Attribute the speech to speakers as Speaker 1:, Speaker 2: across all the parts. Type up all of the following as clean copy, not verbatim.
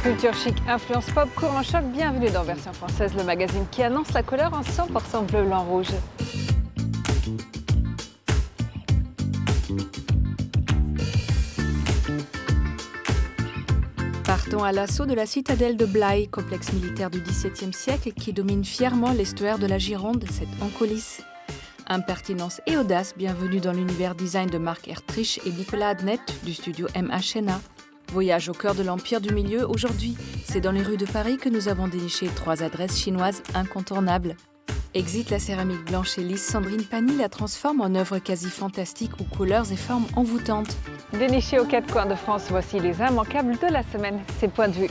Speaker 1: Culture chic, influence pop, courant choc, bienvenue dans Version Française, le magazine qui annonce la couleur en 100% bleu, blanc, rouge. Partons à l'assaut de la citadelle de Blaye, complexe militaire du XVIIe siècle qui domine fièrement l'estuaire de la Gironde, cette encolisse. Impertinence et audace, bienvenue dans l'univers design de Marc Ertrich et Nicolas Adnet du studio MHNA. Voyage au cœur de l'Empire du Milieu, aujourd'hui, c'est dans les rues de Paris que nous avons déniché 3 adresses chinoises incontournables. Exit la céramique blanche et lisse, Sandrine Pagny la transforme en œuvre quasi fantastique aux couleurs et formes envoûtantes. Dénichés aux 4 coins de France, voici les immanquables de la semaine, ses points de vue.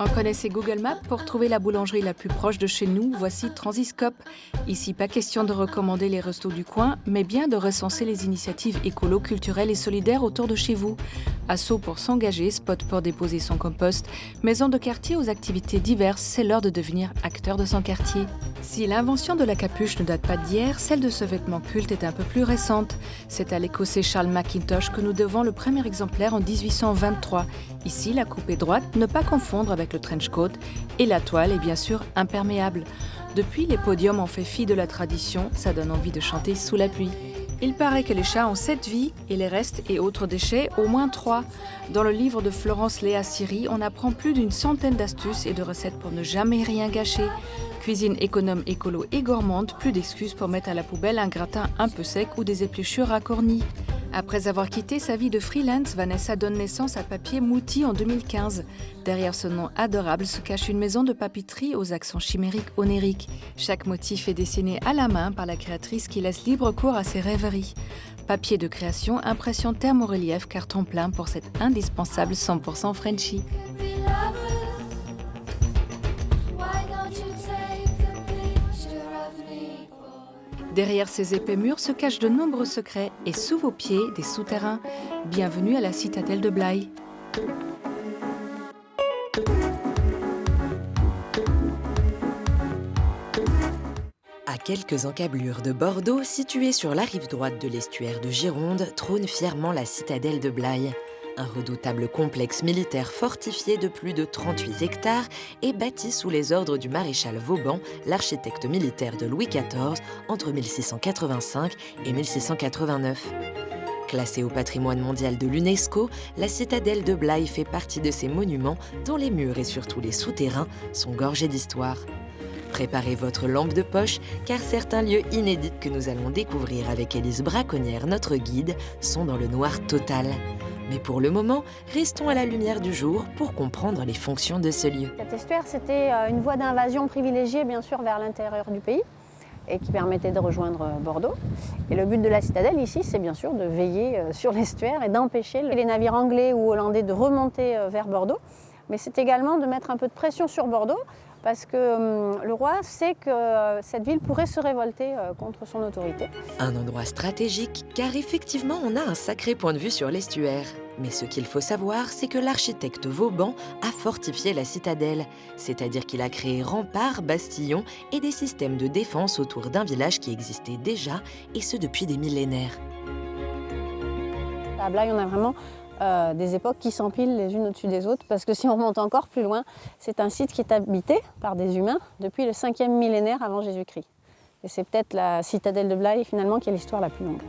Speaker 1: On connaissait Google Maps pour trouver la boulangerie la plus proche de chez nous, voici Transiscope. Ici, pas question de recommander les restos du coin, mais bien de recenser les initiatives écolo, culturelles et solidaires autour de chez vous. Assaut pour s'engager, spot pour déposer son compost, maison de quartier aux activités diverses, c'est l'heure de devenir acteur de son quartier. Si l'invention de la capuche ne date pas d'hier, celle de ce vêtement culte est un peu plus récente. C'est à l'Écossais Charles Mackintosh que nous devons le premier exemplaire en 1823. Ici, la coupe est droite, ne pas confondre avec le trench coat, et la toile est bien sûr imperméable. Depuis, les podiums ont fait fi de la tradition, ça donne envie de chanter sous la pluie. Il paraît que les chats ont 7 vies et les restes et autres déchets au moins 3. Dans le livre de Florence Léa Siri, on apprend plus d'une centaine d'astuces et de recettes pour ne jamais rien gâcher. Cuisine économe, écolo et gourmande, plus d'excuses pour mettre à la poubelle un gratin un peu sec ou des épluchures racornies. Après avoir quitté sa vie de freelance, Vanessa donne naissance à Papier Mouti en 2015. Derrière ce nom adorable se cache une maison de papeterie aux accents chimériques onériques. Chaque motif est dessiné à la main par la créatrice qui laisse libre cours à ses rêveries. Papier de création, impression thermorelief, carton plein pour cette indispensable 100% Frenchy. Derrière ces épais murs se cachent de nombreux secrets et sous vos pieds, des souterrains. Bienvenue à la citadelle de Blaye.
Speaker 2: À quelques encablures de Bordeaux, située sur la rive droite de l'estuaire de Gironde, trône fièrement la citadelle de Blaye. Un redoutable complexe militaire fortifié de plus de 38 hectares est bâti sous les ordres du maréchal Vauban, l'architecte militaire de Louis XIV, entre 1685 et 1689. Classée au patrimoine mondial de l'UNESCO, la citadelle de Blaye fait partie de ces monuments dont les murs et surtout les souterrains sont gorgés d'histoire. Préparez votre lampe de poche, car certains lieux inédits que nous allons découvrir avec Élise Braconnière, notre guide, sont dans le noir total. Mais pour le moment, restons à la lumière du jour pour comprendre les fonctions de ce lieu.
Speaker 3: Cet estuaire, c'était une voie d'invasion privilégiée, bien sûr, vers l'intérieur du pays et qui permettait de rejoindre Bordeaux. Et le but de la citadelle ici, c'est bien sûr de veiller sur l'estuaire et d'empêcher les navires anglais ou hollandais de remonter vers Bordeaux. Mais c'est également de mettre un peu de pression sur Bordeaux parce que le roi sait que cette ville pourrait se révolter contre son autorité.
Speaker 2: Un endroit stratégique, car effectivement, on a un sacré point de vue sur l'estuaire. Mais ce qu'il faut savoir, c'est que l'architecte Vauban a fortifié la citadelle, c'est-à-dire qu'il a créé remparts, bastillons et des systèmes de défense autour d'un village qui existait déjà, et ce depuis des millénaires.
Speaker 3: À Blaye, on a vraiment des époques qui s'empilent les unes au-dessus des autres, parce que si on remonte encore plus loin, c'est un site qui est habité par des humains depuis le 5e millénaire avant Jésus-Christ. Et c'est peut-être la citadelle de Blaye, finalement, qui est l'histoire la plus longue.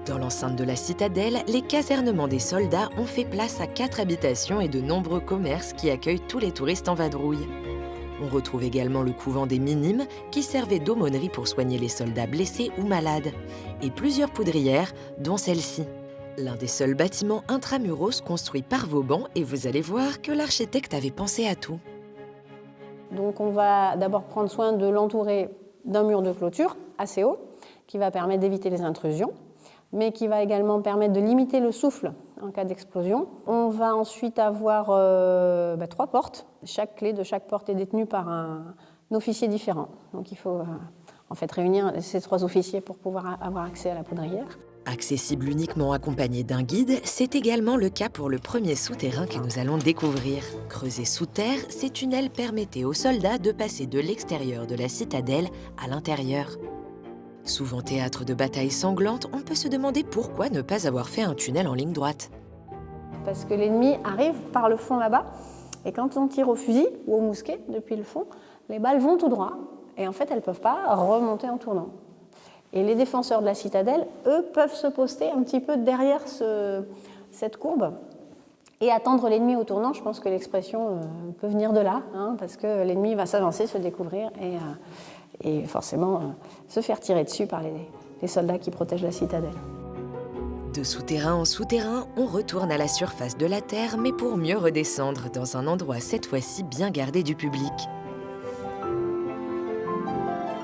Speaker 2: Dans l'enceinte de la citadelle, les casernements des soldats ont fait place à 4 habitations et de nombreux commerces qui accueillent tous les touristes en vadrouille. On retrouve également le couvent des Minimes, qui servait d'aumônerie pour soigner les soldats blessés ou malades, et plusieurs poudrières, dont celle-ci. L'un des seuls bâtiments intramuros construits par Vauban, et vous allez voir que l'architecte avait pensé à tout.
Speaker 3: Donc on va d'abord prendre soin de l'entourer d'un mur de clôture assez haut, qui va permettre d'éviter les intrusions, mais qui va également permettre de limiter le souffle en cas d'explosion. On va ensuite avoir 3 portes. Chaque clé de chaque porte est détenue par un officier différent. Donc il faut en fait réunir ces 3 officiers pour pouvoir avoir accès à la poudrière.
Speaker 2: Accessible uniquement accompagné d'un guide, c'est également le cas pour le premier souterrain que nous allons découvrir. Creusé sous terre, ces tunnels permettaient aux soldats de passer de l'extérieur de la citadelle à l'intérieur. Souvent théâtre de batailles sanglantes, on peut se demander pourquoi ne pas avoir fait un tunnel en ligne droite.
Speaker 3: Parce que l'ennemi arrive par le fond là-bas, et quand on tire au fusil ou au mousquet depuis le fond, les balles vont tout droit, et en fait elles ne peuvent pas remonter en tournant. Et les défenseurs de la citadelle, eux, peuvent se poster un petit peu derrière cette courbe et attendre l'ennemi au tournant. Je pense que l'expression peut venir de là, parce que l'ennemi va s'avancer, se découvrir et forcément se faire tirer dessus par les soldats qui protègent la citadelle.
Speaker 2: De souterrain en souterrain, on retourne à la surface de la Terre, mais pour mieux redescendre dans un endroit cette fois-ci bien gardé du public.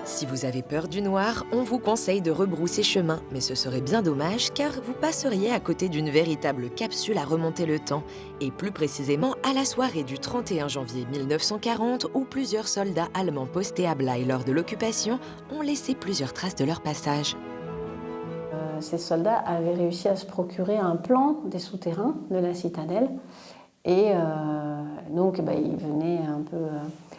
Speaker 2: Si vous avez peur du noir, on vous conseille de rebrousser chemin, mais ce serait bien dommage car vous passeriez à côté d'une véritable capsule à remonter le temps, et plus précisément à la soirée du 31 janvier 1940 où plusieurs soldats allemands postés à Blaye lors de l'occupation ont laissé plusieurs traces de leur passage.
Speaker 3: Ces soldats avaient réussi à se procurer un plan des souterrains de la citadelle et donc ils venaient un peu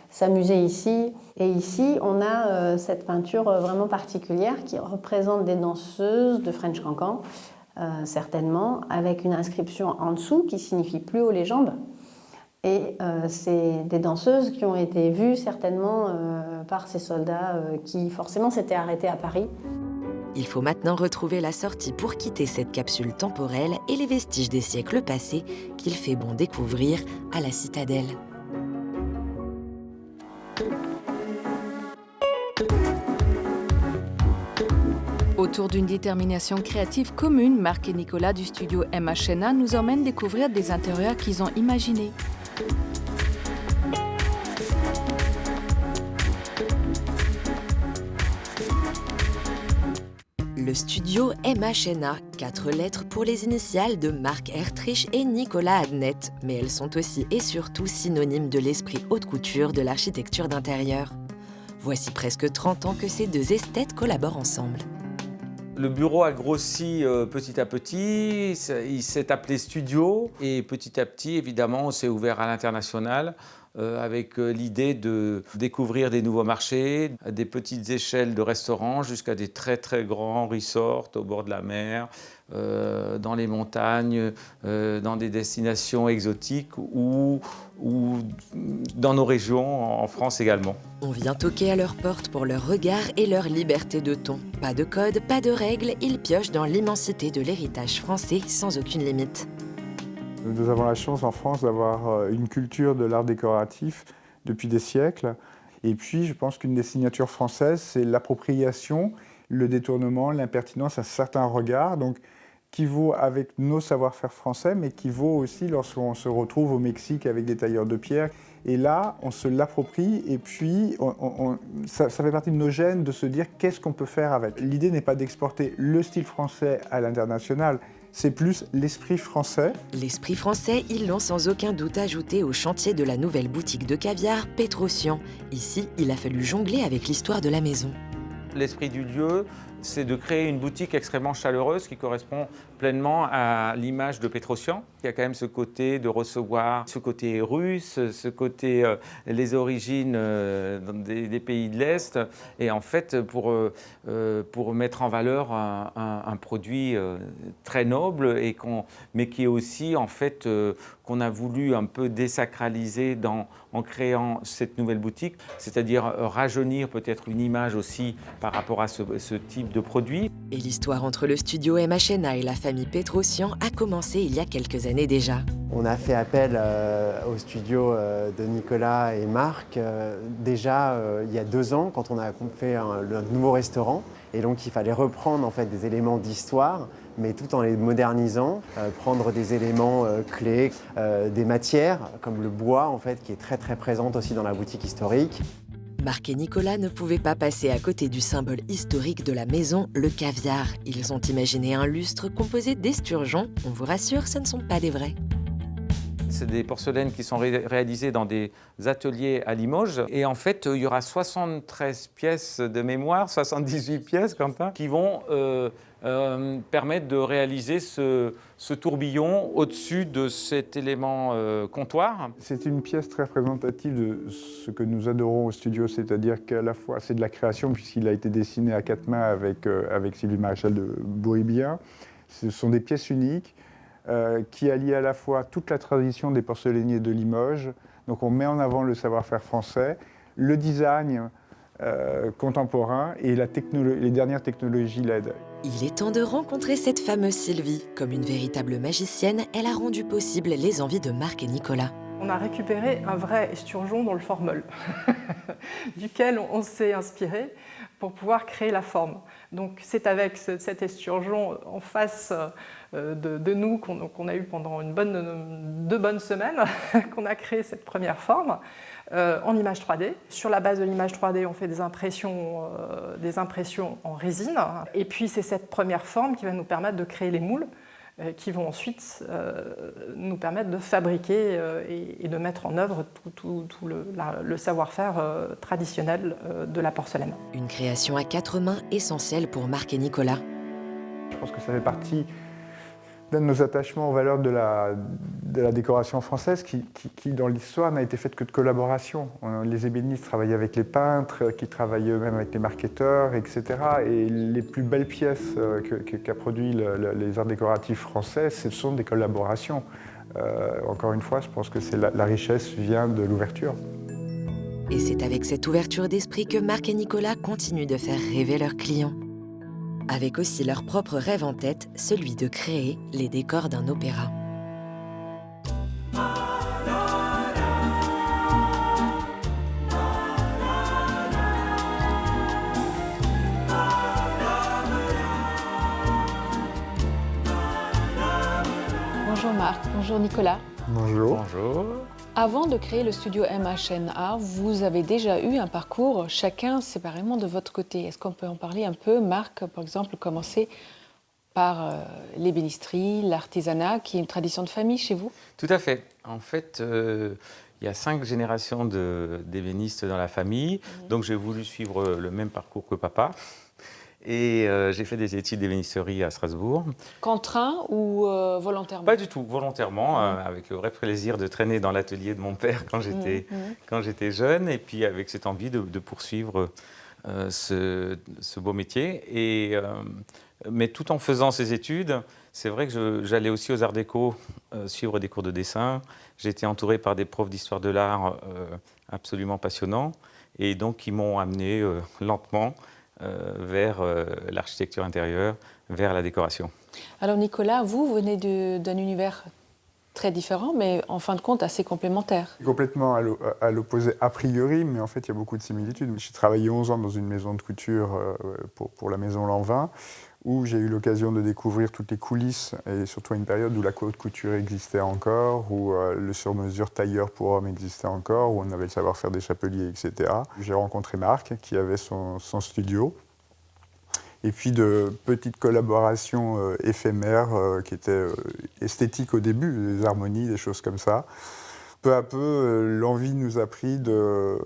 Speaker 3: s'amuser ici. Et ici, on a cette peinture vraiment particulière qui représente des danseuses de French Cancan, certainement, avec une inscription en dessous qui signifie plus haut les jambes. Et c'est des danseuses qui ont été vues certainement par ces soldats qui forcément s'étaient arrêtés à Paris.
Speaker 2: Il faut maintenant retrouver la sortie pour quitter cette capsule temporelle et les vestiges des siècles passés qu'il fait bon découvrir à la citadelle.
Speaker 1: Autour d'une détermination créative commune, Marc et Nicolas du studio MHNA nous emmènent découvrir des intérieurs qu'ils ont imaginés.
Speaker 2: Le studio MHNA, 4 lettres pour les initiales de Marc Ertrich et Nicolas Adnet, mais elles sont aussi et surtout synonymes de l'esprit haute couture de l'architecture d'intérieur. Voici presque 30 ans que ces 2 esthètes collaborent ensemble.
Speaker 4: Le bureau a grossi petit à petit, il s'est appelé Studio et petit à petit, évidemment, on s'est ouvert à l'international avec l'idée de découvrir des nouveaux marchés, des petites échelles de restaurants jusqu'à des très très grands resorts au bord de la mer, dans les montagnes, dans des destinations exotiques ou dans nos régions, en France également.
Speaker 2: On vient toquer à leur porte pour leur regard et leur liberté de ton. Pas de code, pas de règles, ils piochent dans l'immensité de l'héritage français sans aucune limite.
Speaker 5: Nous avons la chance en France d'avoir une culture de l'art décoratif depuis des siècles. Et puis, je pense qu'une des signatures françaises, c'est l'appropriation, le détournement, l'impertinence à certains regards, donc qui vaut avec nos savoir-faire français, mais qui vaut aussi lorsqu'on se retrouve au Mexique avec des tailleurs de pierre. Et là, on se l'approprie et puis ça fait partie de nos gènes de se dire qu'est-ce qu'on peut faire avec. L'idée n'est pas d'exporter le style français à l'international, c'est plus l'esprit français.
Speaker 2: L'esprit français, ils l'ont sans aucun doute ajouté au chantier de la nouvelle boutique de caviar Pétrosian. Ici, il a fallu jongler avec l'histoire de la maison.
Speaker 4: L'esprit du lieu, c'est de créer une boutique extrêmement chaleureuse qui correspond pleinement à l'image de Pétrosian. Il y a quand même ce côté de recevoir, ce côté russe, ce côté les origines des pays de l'Est. Et en fait, pour mettre en valeur un produit très noble, mais qui est aussi en fait qu'on a voulu un peu désacraliser en créant cette nouvelle boutique, c'est-à-dire rajeunir peut-être une image aussi par rapport à ce type de produit.
Speaker 2: Et l'histoire entre le studio MHNA et la famille Pétrosian a commencé il y a quelques années déjà.
Speaker 6: On a fait appel au studio de Nicolas et Marc déjà il y a 2 ans quand on a fait le nouveau restaurant. Et donc il fallait reprendre en fait des éléments d'histoire, mais tout en les modernisant, prendre des éléments clés, des matières comme le bois en fait qui est très très présente aussi dans la boutique historique.
Speaker 2: Marc et Nicolas ne pouvaient pas passer à côté du symbole historique de la maison, le caviar. Ils ont imaginé un lustre composé d'esturgeons. On vous rassure, ce ne sont pas des vrais.
Speaker 4: C'est des porcelaines qui sont réalisées dans des ateliers à Limoges. Et en fait, il y aura 73 pièces de mémoire, 78 pièces, Quentin, qui vont permettre de réaliser ce tourbillon au-dessus de cet élément comptoir.
Speaker 5: C'est une pièce très représentative de ce que nous adorons au studio, c'est-à-dire qu'à la fois c'est de la création puisqu'il a été dessiné à quatre mains avec Sylvie Maréchal de Bourribien. Ce sont des pièces uniques qui allient à la fois toute la tradition des porcelainiers de Limoges, donc on met en avant le savoir-faire français, le design contemporain et les dernières technologies LED.
Speaker 2: Il est temps de rencontrer cette fameuse Sylvie. Comme une véritable magicienne, elle a rendu possible les envies de Marc et Nicolas.
Speaker 7: On a récupéré un vrai esturgeon dans le formol, duquel on s'est inspiré pour pouvoir créer la forme. Donc c'est avec cet esturgeon en face de nous qu'on a eu pendant 2 bonnes semaines qu'on a créé cette première forme en image 3D. Sur la base de l'image 3D, on fait des impressions en résine. Et puis c'est cette première forme qui va nous permettre de créer les moules qui vont ensuite nous permettre de fabriquer et de mettre en œuvre tout le savoir-faire traditionnel de la porcelaine.
Speaker 2: Une création à 4 mains essentielle pour Marc et Nicolas.
Speaker 5: Je pense que ça fait partie d'un de nos attachements aux valeurs de la décoration française qui dans l'histoire, n'a été faite que de collaboration. Les ébénistes travaillaient avec les peintres, qui travaillaient eux-mêmes avec les marketeurs, etc. Et les plus belles pièces qu'a produit les arts décoratifs français, ce sont des collaborations. Encore une fois, je pense que la richesse vient de l'ouverture.
Speaker 2: Et c'est avec cette ouverture d'esprit que Marc et Nicolas continuent de faire rêver leurs clients. Avec aussi leur propre rêve en tête, celui de créer les décors d'un opéra.
Speaker 1: Bonjour Marc, bonjour Nicolas.
Speaker 5: Bonjour.
Speaker 4: Bonjour.
Speaker 1: Avant de créer le studio MHNA, vous avez déjà eu un parcours chacun séparément de votre côté. Est-ce qu'on peut en parler un peu? Marc, par exemple, commencer par l'ébénisterie, l'artisanat, qui est une tradition de famille chez vous?
Speaker 4: Tout à fait. En fait, il y a 5 générations d'ébénistes dans la famille. Donc j'ai voulu suivre le même parcours que papa. Et j'ai fait des études d'ébénisterie à Strasbourg.
Speaker 1: Contraint ou volontairement?
Speaker 4: Pas du tout, volontairement, avec le vrai plaisir de traîner dans l'atelier de mon père quand j'étais jeune, et puis avec cette envie de poursuivre ce beau métier. Mais tout en faisant ces études, c'est vrai que j'allais aussi aux Arts Déco suivre des cours de dessin. J'étais entouré par des profs d'histoire de l'art absolument passionnants, et donc qui m'ont amené lentement vers l'architecture intérieure, vers la décoration.
Speaker 1: Alors Nicolas, vous venez d'un univers très différent, mais en fin de compte assez complémentaire.
Speaker 5: Complètement à l'opposé a priori, mais en fait il y a beaucoup de similitudes. J'ai travaillé 11 ans dans une maison de couture pour la maison Lanvin, où j'ai eu l'occasion de découvrir toutes les coulisses, et surtout à une période où la haute couture existait encore, où le sur-mesure tailleur pour hommes existait encore, où on avait le savoir-faire des chapeliers, etc. J'ai rencontré Marc, qui avait son studio, et puis de petites collaborations éphémères qui étaient esthétiques au début, des harmonies, des choses comme ça. Peu à peu, l'envie nous a pris de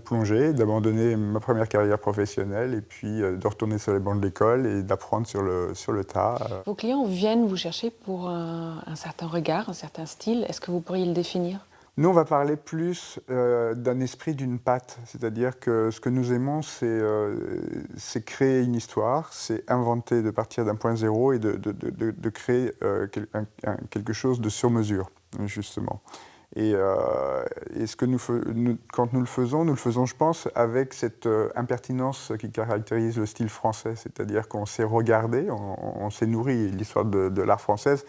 Speaker 5: plonger, d'abandonner ma première carrière professionnelle et puis de retourner sur les bancs de l'école et d'apprendre sur le tas.
Speaker 1: Vos clients viennent vous chercher pour un certain regard, un certain style. Est-ce que vous pourriez le définir?
Speaker 5: Nous, on va parler plus d'un esprit, d'une patte. C'est-à-dire que ce que nous aimons, c'est créer une histoire, c'est inventer, de partir d'un point zéro et de créer quelque chose de sur mesure, justement. Et quand nous le faisons, je pense, avec cette impertinence qui caractérise le style français. C'est-à-dire qu'on s'est regardé, on s'est nourri. L'histoire de l'art française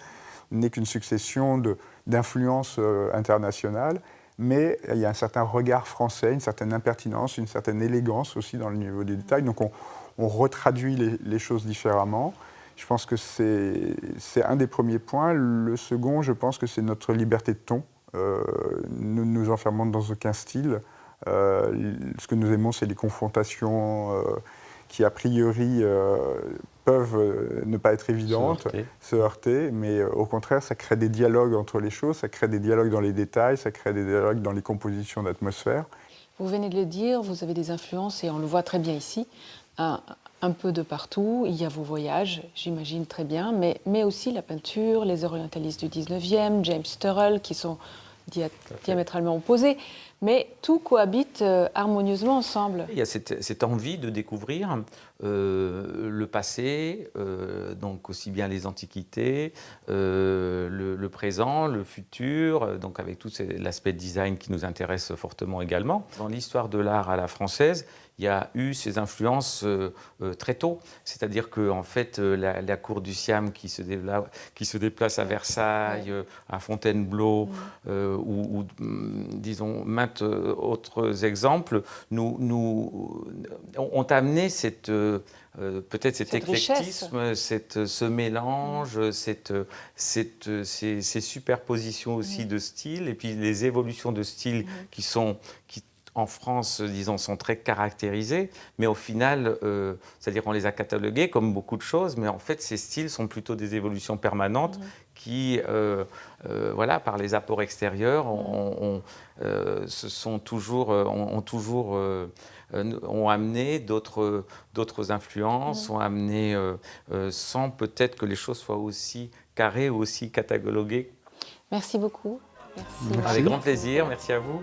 Speaker 5: n'est qu'une succession d'influences internationales, mais il y a un certain regard français, une certaine impertinence, une certaine élégance aussi dans le niveau des détails. Donc on retraduit les choses différemment. Je pense que c'est un des premiers points. Le second, je pense que c'est notre liberté de ton. Nous ne nous enfermons dans aucun style. Ce que nous aimons, c'est les confrontations qui, a priori, peuvent ne pas être évidentes, se heurter, mais au contraire, ça crée des dialogues entre les choses, ça crée des dialogues dans les détails, ça crée des dialogues dans les compositions d'atmosphère.
Speaker 1: Vous venez de le dire, vous avez des influences, et on le voit très bien ici, un peu de partout. Il y a vos voyages, j'imagine très bien, mais aussi la peinture, les orientalistes du 19e, James Turrell, qui sont diamétralement opposés, mais tout cohabite harmonieusement ensemble.
Speaker 4: Il y a cette envie de découvrir le passé, donc aussi bien les antiquités, le présent, le futur, donc avec tout l'aspect design qui nous intéresse fortement également. Dans l'histoire de l'art à la française, il y a eu ces influences très tôt, c'est-à-dire que en fait la cour du Siam qui se déplace à Versailles, à Fontainebleau ou disons maintes autres exemples ont amené peut-être cet éclectisme, ce mélange, ces superpositions aussi de styles, et puis les évolutions de styles qui en France, disons, sont très caractérisés, mais au final, c'est-à-dire on les a catalogués comme beaucoup de choses, mais en fait, ces styles sont plutôt des évolutions permanentes qui, voilà, par les apports extérieurs, ont amené d'autres influences, ont amené, sans peut-être que les choses soient aussi carrées ou aussi cataloguées.
Speaker 1: Merci beaucoup. Merci.
Speaker 4: Avec grand plaisir, merci à vous.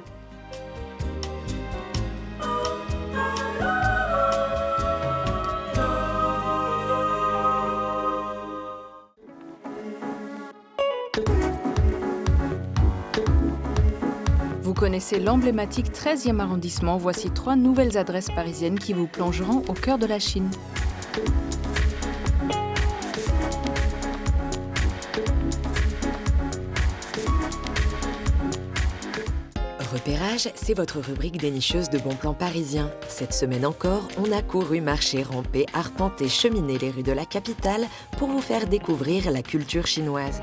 Speaker 1: Vous connaissez l'emblématique 13e arrondissement. Voici 3 nouvelles adresses parisiennes qui vous plongeront au cœur de la Chine.
Speaker 2: Repérage, c'est votre rubrique dénicheuse de bons plans parisiens. Cette semaine encore, on a couru, marché, rampé, arpenté, cheminé les rues de la capitale pour vous faire découvrir la culture chinoise.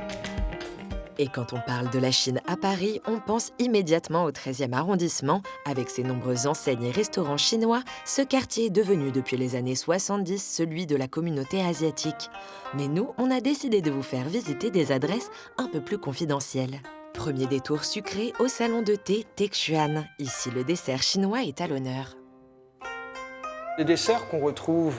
Speaker 2: Et quand on parle de la Chine à Paris, on pense immédiatement au 13e arrondissement. Avec ses nombreuses enseignes et restaurants chinois, ce quartier est devenu depuis les années 70 celui de la communauté asiatique. Mais nous, on a décidé de vous faire visiter des adresses un peu plus confidentielles. Premier détour sucré au salon de thé Texuan. Ici, le dessert chinois est à l'honneur.
Speaker 8: Les desserts qu'on retrouve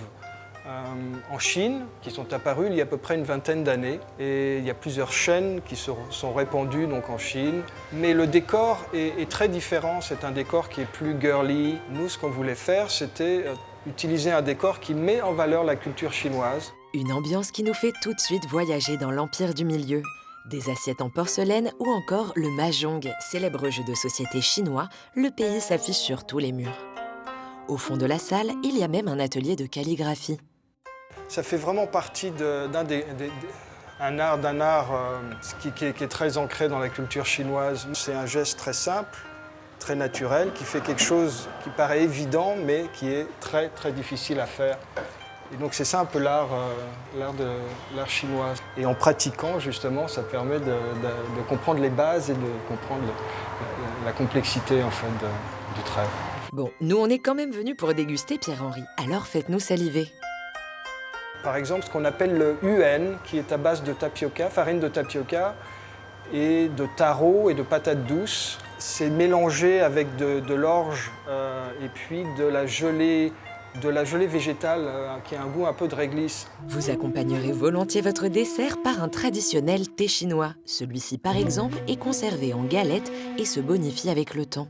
Speaker 8: en Chine, qui sont apparus il y a à peu près une vingtaine d'années. Et il y a plusieurs chaînes qui sont répandues donc, en Chine. Mais le décor est très différent. C'est un décor qui est plus girly. Nous, ce qu'on voulait faire, c'était utiliser un décor qui met en valeur la culture chinoise.
Speaker 2: Une ambiance qui nous fait tout de suite voyager dans l'Empire du Milieu. Des assiettes en porcelaine ou encore le mahjong, célèbre jeu de société chinois, le pays s'affiche sur tous les murs. Au fond de la salle, il y a même un atelier de calligraphie.
Speaker 8: Ça fait vraiment partie d'un art qui est très ancré dans la culture chinoise. C'est un geste très simple, très naturel, qui fait quelque chose qui paraît évident, mais qui est très, très difficile à faire. Et donc c'est ça un peu l'art chinois. Et en pratiquant, justement, ça permet de comprendre les bases et de comprendre la complexité en fait, du trait.
Speaker 2: Bon, nous on est quand même venus pour déguster Pierre-Henri, alors faites-nous saliver.
Speaker 8: Par exemple, ce qu'on appelle le yuan, qui est à base de tapioca, farine de tapioca, et de taro et de patates douces. C'est mélangé avec de l'orge et puis de la gelée végétale qui a un goût un peu de réglisse.
Speaker 2: Vous accompagnerez volontiers votre dessert par un traditionnel thé chinois. Celui-ci, par exemple, est conservé en galette et se bonifie avec le temps.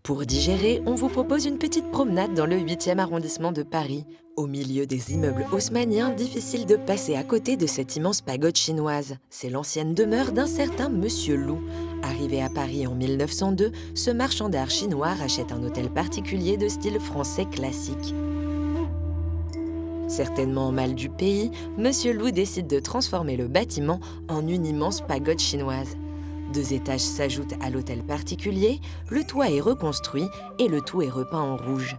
Speaker 2: Pour digérer, on vous propose une petite promenade dans le 8e arrondissement de Paris. Au milieu des immeubles haussmanniens, difficile de passer à côté de cette immense pagode chinoise. C'est l'ancienne demeure d'un certain Monsieur Lou. Arrivé à Paris en 1902, ce marchand d'art chinois rachète un hôtel particulier de style français classique. Certainement mal du pays, Monsieur Lou décide de transformer le bâtiment en une immense pagode chinoise. 2 étages s'ajoutent à l'hôtel particulier, le toit est reconstruit et le tout est repeint en rouge.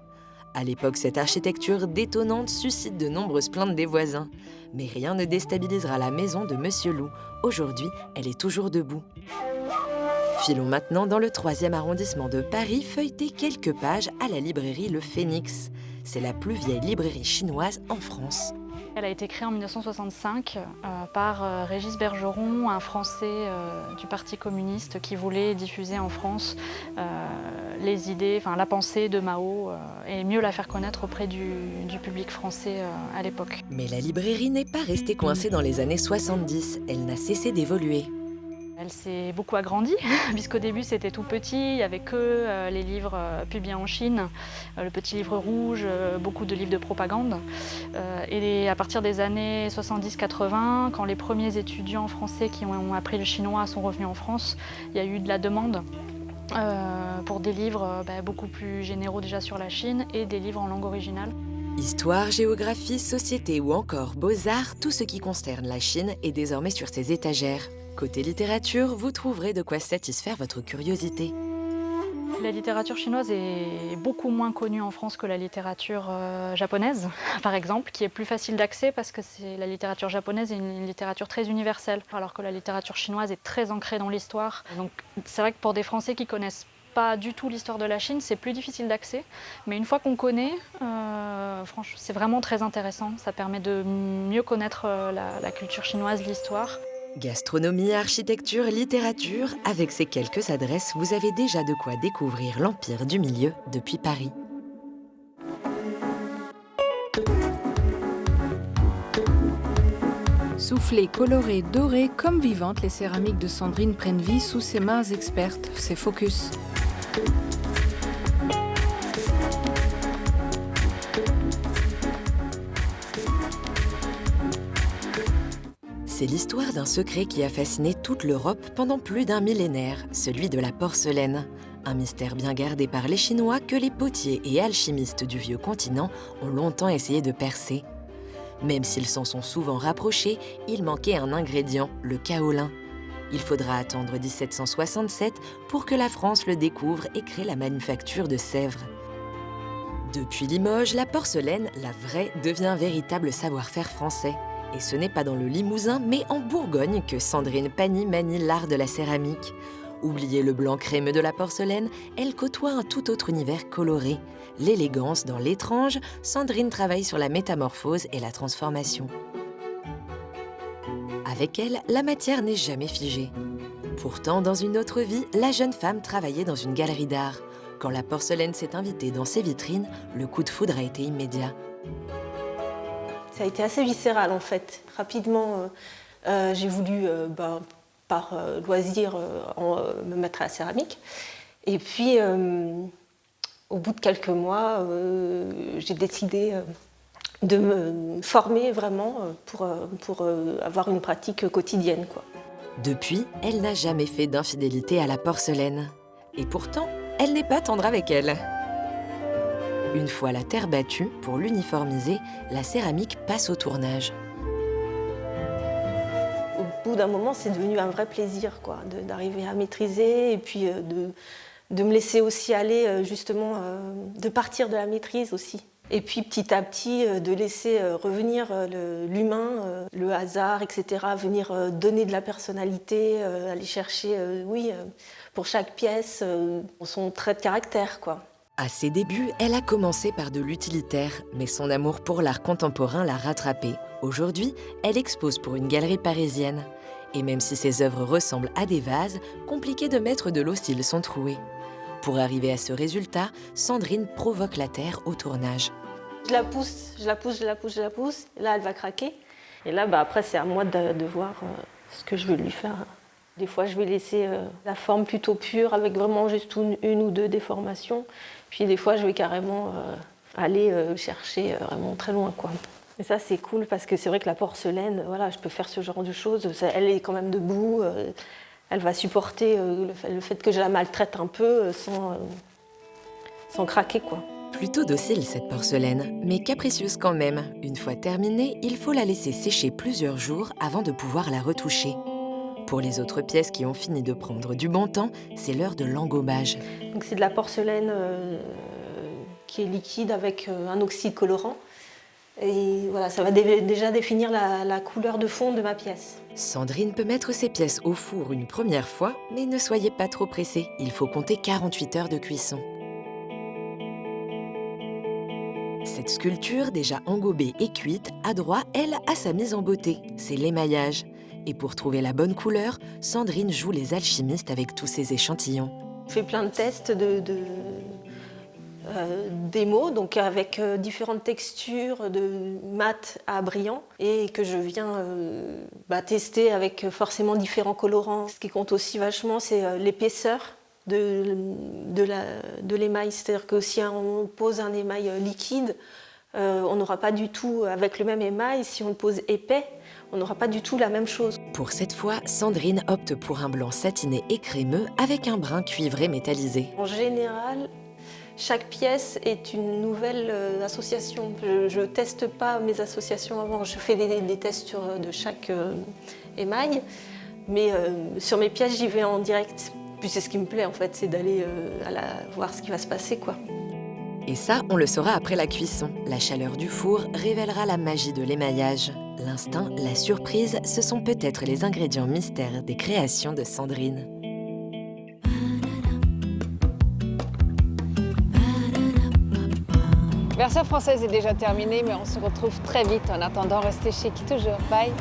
Speaker 2: À l'époque, cette architecture détonnante suscite de nombreuses plaintes des voisins. Mais rien ne déstabilisera la maison de Monsieur Lou. Aujourd'hui, elle est toujours debout. Filons maintenant dans le 3e arrondissement de Paris, feuilleter quelques pages à la librairie Le Phénix. C'est la plus vieille librairie chinoise en France.
Speaker 9: Elle a été créée en 1965 par Régis Bergeron, un Français du Parti communiste qui voulait diffuser en France les idées, la pensée de Mao et mieux la faire connaître auprès du public français à l'époque.
Speaker 2: Mais la librairie n'est pas restée coincée dans les années 70, elle n'a cessé d'évoluer.
Speaker 9: Elle s'est beaucoup agrandie, puisqu'au début c'était tout petit, il n'y avait que les livres publiés en Chine, le petit livre rouge, beaucoup de livres de propagande. Et à partir des années 70-80, quand les premiers étudiants français qui ont appris le chinois sont revenus en France, il y a eu de la demande pour des livres beaucoup plus généraux déjà sur la Chine et des livres en langue originale.
Speaker 2: Histoire, géographie, société ou encore beaux-arts, tout ce qui concerne la Chine est désormais sur ses étagères. Côté littérature, vous trouverez de quoi satisfaire votre curiosité.
Speaker 9: La littérature chinoise est beaucoup moins connue en France que la littérature japonaise, par exemple, qui est plus facile d'accès parce que la littérature japonaise est une littérature très universelle, alors que la littérature chinoise est très ancrée dans l'histoire. Donc c'est vrai que pour des Français qui connaissent pas du tout l'histoire de la Chine, c'est plus difficile d'accès. Mais une fois qu'on connaît, franchement, c'est vraiment très intéressant. Ça permet de mieux connaître la culture chinoise, l'histoire.
Speaker 2: Gastronomie, architecture, littérature, avec ces quelques adresses, vous avez déjà de quoi découvrir l'Empire du Milieu depuis Paris.
Speaker 1: Soufflées, colorées, dorées, comme vivantes, les céramiques de Sandrine prennent vie sous ses mains expertes. C'est Focus.
Speaker 2: C'est l'histoire d'un secret qui a fasciné toute l'Europe pendant plus d'un millénaire, celui de la porcelaine. Un mystère bien gardé par les Chinois que les potiers et alchimistes du vieux continent ont longtemps essayé de percer. Même s'ils s'en sont souvent rapprochés, il manquait un ingrédient, le kaolin. Il faudra attendre 1767 pour que la France le découvre et crée la manufacture de Sèvres. Depuis Limoges, la porcelaine, la vraie, devient un véritable savoir-faire français. Et ce n'est pas dans le Limousin, mais en Bourgogne que Sandrine Pagny manie l'art de la céramique. Oubliez le blanc crémeux de la porcelaine, elle côtoie un tout autre univers coloré. L'élégance dans l'étrange, Sandrine travaille sur la métamorphose et la transformation. Avec elle, la matière n'est jamais figée. Pourtant, dans une autre vie, la jeune femme travaillait dans une galerie d'art. Quand la porcelaine s'est invitée dans ses vitrines, le coup de foudre a été immédiat.
Speaker 10: Ça a été assez viscéral en fait. Rapidement, j'ai voulu, par loisir, me mettre à la céramique. Et puis, au bout de quelques mois, j'ai décidé de me former vraiment pour avoir une pratique quotidienne, quoi.
Speaker 2: Depuis, elle n'a jamais fait d'infidélité à la porcelaine. Et pourtant, elle n'est pas tendre avec elle. Une fois la terre battue, pour l'uniformiser, la céramique passe au tournage.
Speaker 10: Au bout d'un moment, c'est devenu un vrai plaisir, quoi, d'arriver à maîtriser et puis de me laisser aussi aller, justement, de partir de la maîtrise aussi. Et puis petit à petit, de laisser revenir l'humain, le hasard, etc., venir donner de la personnalité, aller chercher, pour chaque pièce, son trait de caractère, quoi.
Speaker 2: À ses débuts, elle a commencé par de l'utilitaire, mais son amour pour l'art contemporain l'a rattrapée. Aujourd'hui, elle expose pour une galerie parisienne. Et même si ses œuvres ressemblent à des vases, compliqué de mettre de l'eau s'ils sont troués. Pour arriver à ce résultat, Sandrine provoque la terre au tournage.
Speaker 10: Je la pousse, et là elle va craquer. Et là, après, c'est à moi de voir ce que je vais lui faire. Des fois, je vais laisser la forme plutôt pure, avec vraiment juste une ou deux déformations. Puis des fois, je vais carrément aller chercher vraiment très loin, quoi. Et ça, c'est cool parce que c'est vrai que la porcelaine, voilà, je peux faire ce genre de choses. Elle est quand même debout. Elle va supporter le fait que je la maltraite un peu sans craquer, quoi.
Speaker 2: Plutôt docile cette porcelaine, mais capricieuse quand même. Une fois terminée, il faut la laisser sécher plusieurs jours avant de pouvoir la retoucher. Pour les autres pièces qui ont fini de prendre du bon temps, c'est l'heure de l'engommage.
Speaker 10: Donc c'est de la porcelaine qui est liquide avec un oxyde colorant. Et voilà, ça va déjà définir la couleur de fond de ma pièce.
Speaker 2: Sandrine peut mettre ses pièces au four une première fois, mais ne soyez pas trop pressés, il faut compter 48 heures de cuisson. Cette sculpture, déjà engobée et cuite, a droit, elle, à sa mise en beauté, c'est l'émaillage. Et pour trouver la bonne couleur, Sandrine joue les alchimistes avec tous ses échantillons.
Speaker 10: Je fais plein de tests démo, donc avec différentes textures de mat à brillant et que je viens tester avec forcément différents colorants. Ce qui compte aussi vachement, c'est l'épaisseur de l'émail. C'est-à-dire que si on pose un émail liquide, on n'aura pas du tout, avec le même émail, si on le pose épais, on n'aura pas du tout la même chose.
Speaker 2: Pour cette fois, Sandrine opte pour un blanc satiné et crémeux avec un brin cuivré métallisé.
Speaker 10: En général, chaque pièce est une nouvelle association. Je ne teste pas mes associations avant. Je fais des tests de chaque émail, mais sur mes pièces, j'y vais en direct. Puis c'est ce qui me plaît en fait, c'est d'aller voir ce qui va se passer, quoi.
Speaker 2: Et ça, on le saura après la cuisson. La chaleur du four révélera la magie de l'émaillage. L'instinct, la surprise, ce sont peut-être les ingrédients mystères des créations de Sandrine.
Speaker 11: Version française est déjà terminée, mais on se retrouve très vite. En attendant, restez chez qui toujours. Bye.